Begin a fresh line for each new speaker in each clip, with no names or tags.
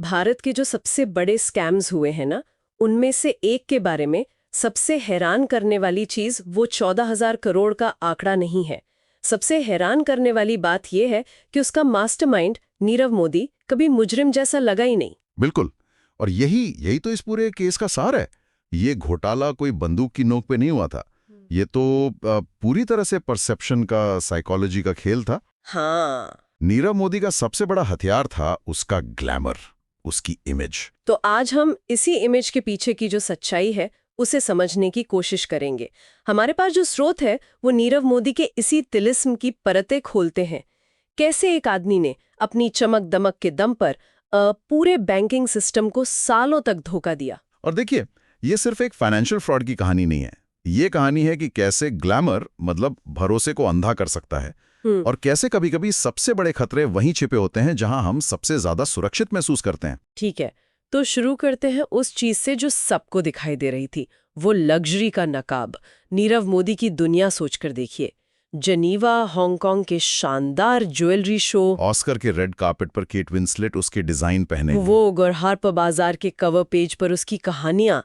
भारत के जो सबसे बड़े स्कैम्स हुए हैं ना, उनमें से एक के बारे में सबसे हैरान करने वाली चीज वो 14,000 करोड़ का आंकड़ा नहीं है। सबसे हैरान करने वाली बात यह है कि उसका मास्टरमाइंड नीरव मोदी कभी मुजरिम जैसा लगा ही नहीं।
बिल्कुल। और यही यही तो इस पूरे केस का सार है। ये घोटाला कोई बंदूक की नोक पे नहीं हुआ था। ये तो पूरी तरह से परसेप्शन का, साइकोलॉजी का खेल था।
हाँ।
नीरव मोदी का सबसे बड़ा हथियार था उसका ग्लैमर, उसकी इमेज।
तो आज हम इसी इमेज के पीछे की जो सच्चाई है उसे समझने की कोशिश करेंगे। हमारे पास जो स्रोत है वो नीरव मोदी के इसी तिलिस्म की परतें खोलते हैं। कैसे एक आदमी ने अपनी चमक दमक के दम पर पूरे बैंकिंग सिस्टम को सालों तक धोखा दिया।
और देखिए, ये सिर्फ एक फाइनेंशियल फ्रॉड की कहानी नहीं है। ये कहानी है कि कैसे ग्लैमर मतलब भरोसे को अंधा कर सकता है, और कैसे कभी-कभी सबसे बड़े खतरे वहीं छिपे होते हैं जहां हम सबसे ज्यादा सुरक्षित महसूस करते हैं।
ठीक है, तो शुरू करते हैं उस चीज से जो सबको दिखाई दे रही थी, वो लग्जरी का नकाब। नीरव मोदी की दुनिया सोचकर देखिए। जनीवा, हांगकांग के शानदार ज्वेलरी शो,
ऑस्कर के रेड कार्पेट पर केट विंसलेट उसके डिजाइन पहने,
वो और हार्पर बाजार के कवर पेज पर उसकी कहानियां,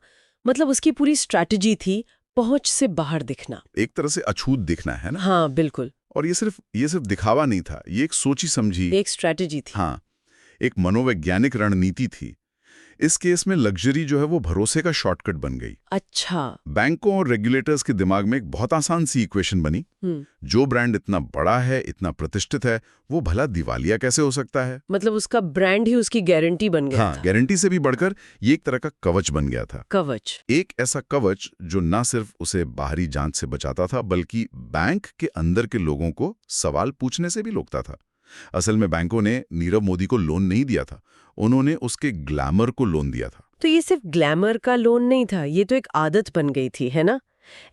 मतलब उसकी पूरी स्ट्रैटेजी थी पहुंच से बाहर दिखना।
एक तरह से अछूत दिखना, है ना?
हाँ बिल्कुल।
और ये सिर्फ दिखावा नहीं था, ये एक सोची समझी,
एक स्ट्रैटेजी थी।
हाँ, एक मनोवैज्ञानिक रणनीति थी। इस केस में लग्जरी जो है वो भरोसे का शॉर्टकट बन गई।
अच्छा।
बैंकों और रेगुलेटर्स के दिमाग में एक बहुत आसान सी इक्वेशन बनी। जो ब्रांड इतना बड़ा है, इतना प्रतिष्ठित है, वो भला दिवालिया कैसे हो सकता है?
मतलब उसका ब्रांड ही उसकी गारंटी बन गया था।
गारंटी से भी बढ़कर ये एक तरह का कवच बन गया था।
कवच।
एक ऐसा कवच जो न सिर्फ उसे बाहरी जांच से बचाता था, बल्कि बैंक के अंदर के लोगों को सवाल पूछने से भी रोकता था। असल में बैंकों ने नीरव मोदी को लोन नहीं दिया था, उन्होंने उसके ग्लैमर को लोन दिया था।
तो ये सिर्फ ग्लैमर का लोन नहीं था, ये तो एक आदत बन गई थी, है ना?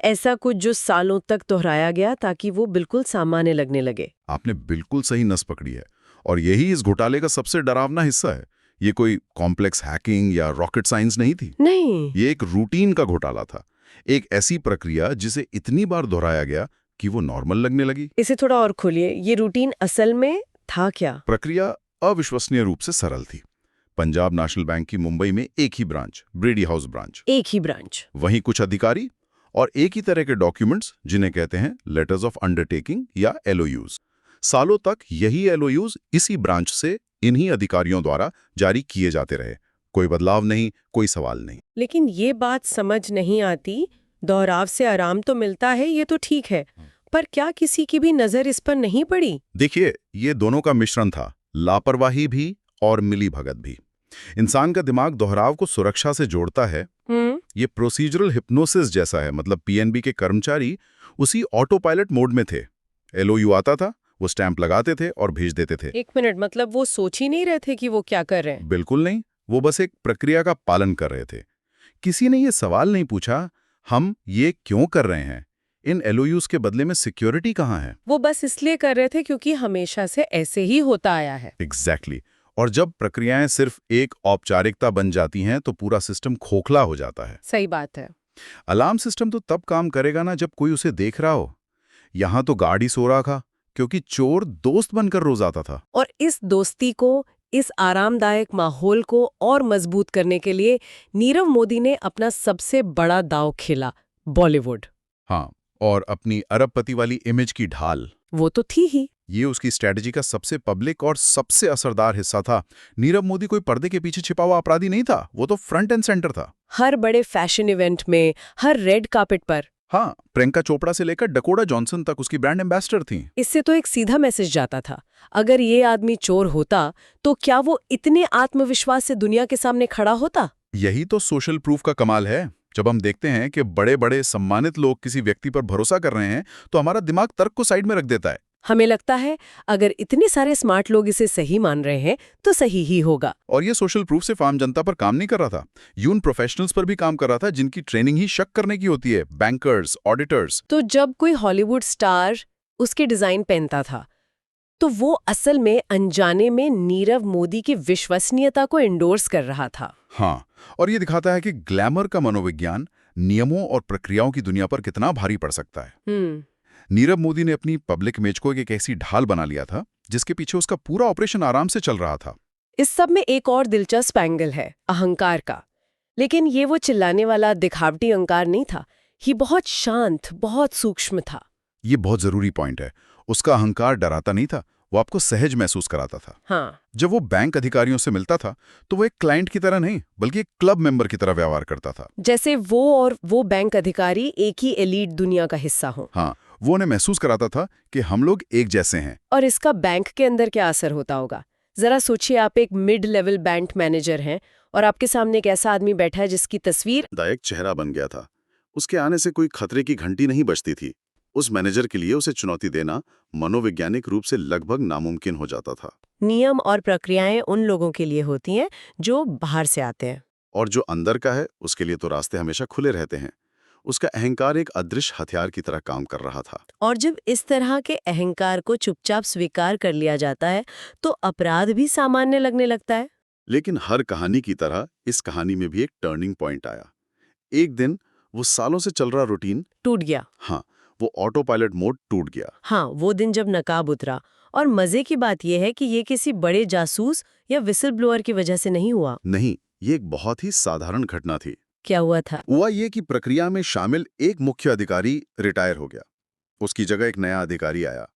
ऐसा कुछ जो सालों तक दोहराया गया ताकि वो बिल्कुल सामान्य लगने लगे।
आपने बिल्कुल सही नस पकड़ी है, और यही इस घोटाले का सबसे डरावना हिस्सा है। ये कोई कॉम्प्लेक्स हैकिंग या रॉकेट साइंस नहीं थी।
नहीं,
ये एक रूटीन का घोटाला था, एक ऐसी प्रक्रिया जिसे इतनी बार दोहराया गया कि वो नॉर्मल लगने लगी।
इसे थोड़ा और खोलिए, ये रूटीन असल में था क्या?
प्रक्रिया अविश्वसनीय रूप से सरल थी। पंजाब नेशनल बैंक की मुंबई में एक ही ब्रांच, ब्रेडी हाउस ब्रांच,
एक ही ब्रांच,
वहीं कुछ अधिकारी और एक ही तरह के डॉक्यूमेंट्स जिन्हें कहते हैं लेटर्स ऑफ अंडरटेकिंग या एलओयूज। सालों तक यही एलओयूज इसी ब्रांच से इन्हीं अधिकारियों द्वारा जारी किए जाते रहे। कोई बदलाव नहीं, कोई सवाल नहीं।
लेकिन ये बात समझ नहीं आती, दोहराव से आराम तो मिलता है, ये तो ठीक है, पर क्या किसी की भी नजर इस पर नहीं पड़ी?
देखिए, ये दोनों का मिश्रण था, लापरवाही भी और मिलीभगत भी। इंसान का दिमाग दोहराव को सुरक्षा से जोड़ता है। ये प्रोसीजरल हिप्नोसिस जैसा है, मतलब पीएनबी के कर्मचारी उसी ऑटो पायलट मोड में थे। एलओयू आता था, वो स्टैंप लगाते थे और भेज देते थे।
एक मिनट, मतलब वो सोच ही नहीं रहे थे कि वो क्या कर रहे हैं?
बिल्कुल नहीं, वो बस एक प्रक्रिया का पालन कर रहे थे। किसी ने ये सवाल नहीं पूछा, हम ये क्यों कर रहे हैं? इन एलओयूज के बदले में सिक्योरिटी कहाँ है?
वो बस इसलिए कर रहे थे क्योंकि हमेशा से ऐसे ही होता आया है।
एग्जैक्टली। और जब प्रक्रियाएं सिर्फ एक औपचारिकता बन जाती हैं तो पूरा सिस्टम खोखला हो जाता है।
सही बात है।
अलार्म सिस्टम तो तब काम करेगा ना जब कोई उसे देख रहा हो। यहां तो गार्ड ही सो रहा था, क्योंकि चोर दोस्त बनकर रोज आता था।
और इस दोस्ती को, इस आरामदायक माहौल को और मजबूत करने के लिए नीरव मोदी ने अपना सबसे बड़ा दांव खेला, बॉलीवुड।
हाँ, और अपनी अरबपति वाली इमेज की ढाल।
वो तो थी ही।
ये उसकी स्ट्रेटजी का सबसे पब्लिक और सबसे असरदार हिस्सा था। नीरव मोदी कोई पर्दे के पीछे छिपा हुआ अपराधी नहीं था, वो तो फ्रंट एंड सेंटर था।
हर बड़े फैशन इवेंट में, हर रेड कार्पेट पर।
हाँ, प्रियंका चोपड़ा से लेकर डकोटा जॉनसन तक उसकी ब्रांड एम्बेसडर थी।
इससे तो एक सीधा मैसेज जाता था, अगर ये आदमी चोर होता तो क्या वो इतने आत्मविश्वास से दुनिया के सामने खड़ा होता?
यही तो सोशल प्रूफ का कमाल है। जब हम देखते हैं कि बड़े बड़े सम्मानित लोग किसी व्यक्ति पर भरोसा कर रहे हैं, तो हमारा दिमाग तर्क को साइड में रख देता है।
हमें लगता है अगर इतने सारे स्मार्ट लोग इसे सही मान रहे हैं तो सही ही होगा।
और ये सोशल प्रूफ सिर्फ आम जनता पर काम नहीं कर रहा था, यून प्रोफेशनल्स पर भी काम कर रहा था, जिनकी ट्रेनिंग ही शक करने की होती है, बैंकर्स, ऑडिटर्स।
तो जब कोई हॉलीवुड स्टार उसके डिजाइन पहनता था, तो वो असल में अनजाने में नीरव मोदी की विश्वसनीयता को एंडोर्स कर रहा था।
हाँ, और ये दिखाता है कि ग्लैमर का मनोविज्ञान नियमों और प्रक्रियाओं की दुनिया पर कितना भारी पड़ सकता है। नीरव मोदी ने अपनी पब्लिक इमेज को एक ऐसी ढाल बना लिया था जिसके पीछे उसका पूरा ऑपरेशन आराम से चल रहा था।
इस सब में एक और दिलचस्प एंगल है अहंकार का। लेकिन ये वो चिल्लाने वाला दिखावटी अहंकार नहीं था, ये बहुत शांत, बहुत सूक्ष्म था।
ये बहुत जरूरी पॉइंट है। उसका अहंकार डराता नहीं था, वो आपको सहज महसूस कराता था।
हाँ,
जब वो बैंक अधिकारियों से मिलता था तो वो एक क्लाइंट की तरह नहीं बल्कि एक क्लब मेंबर की तरह व्यवहार करता था।
जैसे वो बैंक अधिकारी एक ही एलीट दुनिया का हिस्सा हो।
हाँ, वो उन्हें महसूस कराता था कि हम लोग एक जैसे हैं।
और इसका बैंक के अंदर क्या असर होता होगा? जरा सोचिए, आप एक मिड लेवल बैंक मैनेजर हैं और आपके सामने एक ऐसा आदमी बैठा है जिसकी तस्वीर
दायक चेहरा बन गया था। उसके आने से कोई खतरे की घंटी नहीं बजती थी। उस मैनेजर के लिए उसे चुनौती देना मनोवैज्ञानिक रूप से लगभग नामुमकिन हो जाता था।
नियम और प्रक्रियाएं उन लोगों के लिए होती हैं जो बाहर से आते हैं।
और जो अंदर का है उसके लिए तो रास्ते हमेशा खुले रहते हैं। उसका अहंकार एक अदृश्य हथियार की तरह काम कर रहा था।
और जब इस तरह के अहंकार को चुपचाप स्वीकार कर लिया जाता है तो अपराध भी सामान्य लगने लगता है।
लेकिन हर कहानी की तरह इस कहानी में भी एक टर्निंग पॉइंट आया। एक दिन वो सालों से चल रहा रूटीन,
टूट गया।
हाँ, वो ऑटो पायलट मोड टूट गया।
हाँ, वो दिन जब नकाब उतरा। और मजे की बात यह है कि ये किसी बड़े जासूस या विसल ब्लोअर की वजह से नहीं हुआ।
नहीं, ये एक बहुत ही साधारण घटना थी।
क्या हुआ था?
हुआ ये कि प्रक्रिया में शामिल एक मुख्य अधिकारी रिटायर हो गया। उसकी जगह एक नया अधिकारी आया।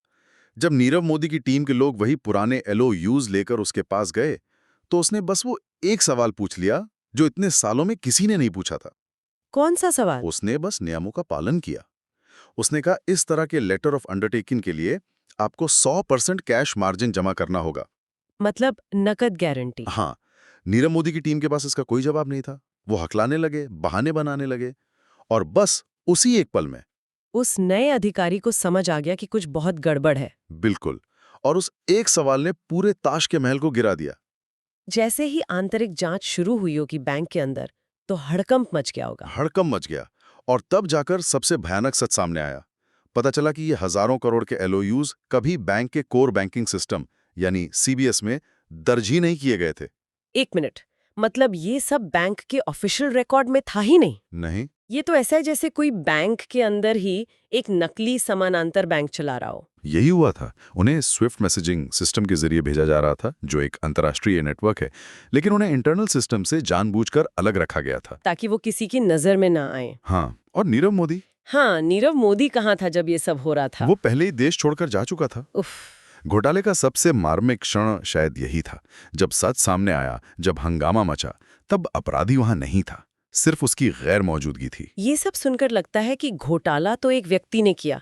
जब नीरव मोदी की टीम के लोग वही पुराने LOUs लेकर उसके पास गए तो उसने बस वो एक सवाल पूछ लिया जो इतने सालों में किसी ने नहीं पूछा था।
कौन सा सवाल?
उसने बस नियमों का पालन किया। उसने कहा, इस तरह के लेटर ऑफ अंडरटेकिंग के लिए आपको 100% कैश मार्जिन जमा करना होगा।
मतलब नकद गारंटी?
हाँ, नीरव मोदी की टीम के पास इसका कोई जवाब नहीं था। वो हकलाने लगे, बहाने बनाने लगे, और बस उसी एक पल में
उस नए अधिकारी को समझ आ गया कि कुछ बहुत गड़बड़ है।
बिल्कुल, और उस एक सवाल ने पूरे ताश के महल को गिरा दिया।
जैसे ही आंतरिक जांच शुरू हुई होगी बैंक के अंदर, तो हड़कंप मच गया होगा।
हड़कंप मच गया, और तब जाकर सबसे भयानक सच सामने आया। पता चला कि ये हजारों करोड़ के LOUs कभी बैंक के कोर बैंकिंग सिस्टम यानी CBS में दर्ज ही नहीं किए गए थे।
एक मिनट, मतलब ये सब बैंक के ऑफिशियल रिकॉर्ड में था ही नहीं?
नहीं,
ये तो ऐसा है जैसे कोई बैंक के अंदर ही एक नकली समानांतर बैंक चला रहा हो।
यही हुआ था। उन्हें स्विफ्ट मैसेजिंग सिस्टम के जरिए भेजा जा रहा था, जो एक अंतर्राष्ट्रीय नेटवर्क है, लेकिन उन्हें इंटरनल सिस्टम से जानबूझकर अलग रखा गया था,
ताकि वो किसी की नजर में ना आए।
हाँ, और नीरव मोदी?
हाँ, नीरव मोदी कहाँ था जब ये सब हो रहा था?
वो पहले ही देश छोड़कर जा चुका था।
उफ।
घोटाले का सबसे मार्मिक क्षण शायद यही था। जब सच सामने आया, जब हंगामा मचा, तब अपराधी वहां नहीं था, सिर्फ उसकी गैर मौजूदगी थी।
ये सब सुनकर लगता है कि घोटाला तो एक व्यक्ति ने किया,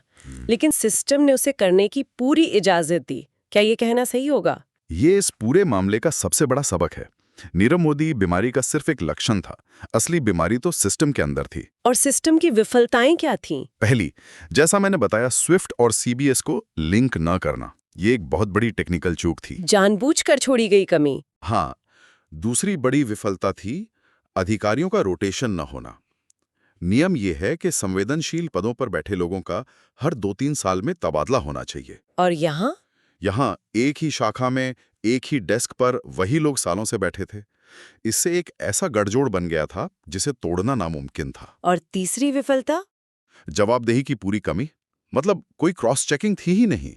लेकिन सिस्टम ने उसे करने की पूरी इजाजत दी। क्या ये कहना सही होगा?
ये इस पूरे मामले का सबसे बड़ा सबक है। नीरव मोदी बीमारी का सिर्फ एक लक्षण था, असली बीमारी तो सिस्टम के अंदर थी।
और सिस्टम की विफलताएं क्या थीं?
पहली, जैसा मैंने बताया, स्विफ्ट और CBS को लिंक न करना, ये एक बहुत बड़ी टेक्निकल चूक थी।
जानबूझकर छोड़ी गई कमी।
हाँ, दूसरी बड़ी विफलता थी अधिकारियों का रोटेशन न होना। नियम ये है कि संवेदनशील पदों पर बैठे लोगों का हर 2-3 साल में तबादला होना चाहिए।
और यहाँ?
यहाँ एक ही शाखा में एक ही डेस्क पर वही लोग सालों से बैठे थे। इससे एक ऐसा गठजोड़ बन गया था जिसे तोड़ना नामुमकिन था।
और तीसरी विफलता?
जवाबदेही की पूरी कमी। मतलब कोई क्रॉस चेकिंग थी ही नहीं।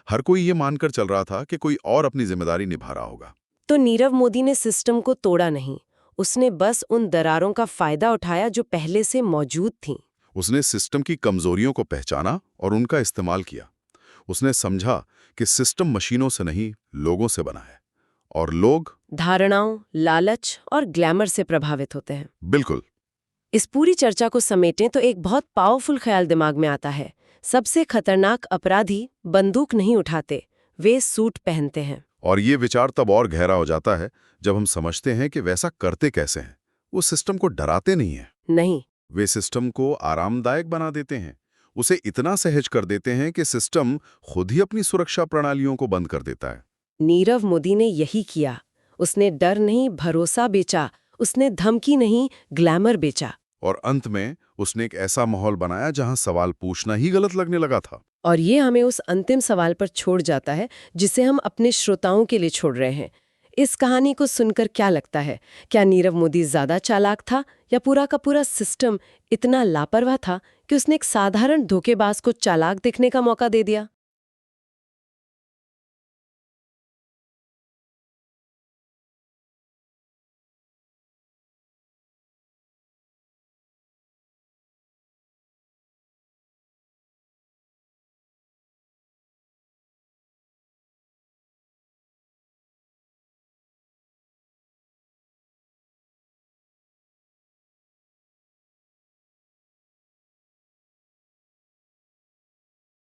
हर कोई ये मानकर चल रहा था कि कोई और अपनी जिम्मेदारी निभा रहा होगा।
तो नीरव मोदी ने सिस्टम को तोड़ा नहीं, उसने बस उन दरारों का फायदा उठाया जो पहले से मौजूद थीं।
उसने सिस्टम की कमजोरियों को पहचाना और उनका इस्तेमाल किया। उसने समझा कि सिस्टम मशीनों से नहीं, लोगों से बना है, और लोग
धारणाओं, लालच और ग्लैमर से प्रभावित होते हैं।
बिल्कुल।
इस पूरी चर्चा को समेटें तो एक बहुत पावरफुल ख्याल दिमाग में आता है। सबसे खतरनाक अपराधी बंदूक नहीं उठाते, वे सूट पहनते हैं।
और ये विचार तब और गहरा हो जाता है जब हम समझते हैं कि वैसा करते कैसे हैं। वो सिस्टम को डराते नहीं हैं।
नहीं,
वे सिस्टम को आरामदायक बना देते हैं। उसे इतना सहज कर देते हैं कि सिस्टम खुद ही अपनी सुरक्षा प्रणालियों को बंद कर देता है।
नीरव मोदी ने यही किया। उसने डर नहीं, भरोसा बेचा। उसने धमकी नहीं, ग्लैमर बेचा।
और अंत में उसने एक ऐसा माहौल बनाया जहां सवाल पूछना ही गलत लगने लगा था।
और ये हमें उस अंतिम सवाल पर छोड़ जाता है जिसे हम अपने श्रोताओं के लिए छोड़ रहे हैं। इस कहानी को सुनकर क्या लगता है? क्या नीरव मोदी ज्यादा चालाक था, या पूरा का पूरा सिस्टम इतना लापरवाह था कि उसने एक साधारण धोखेबाज को चालाक दिखने का मौका दे दिया?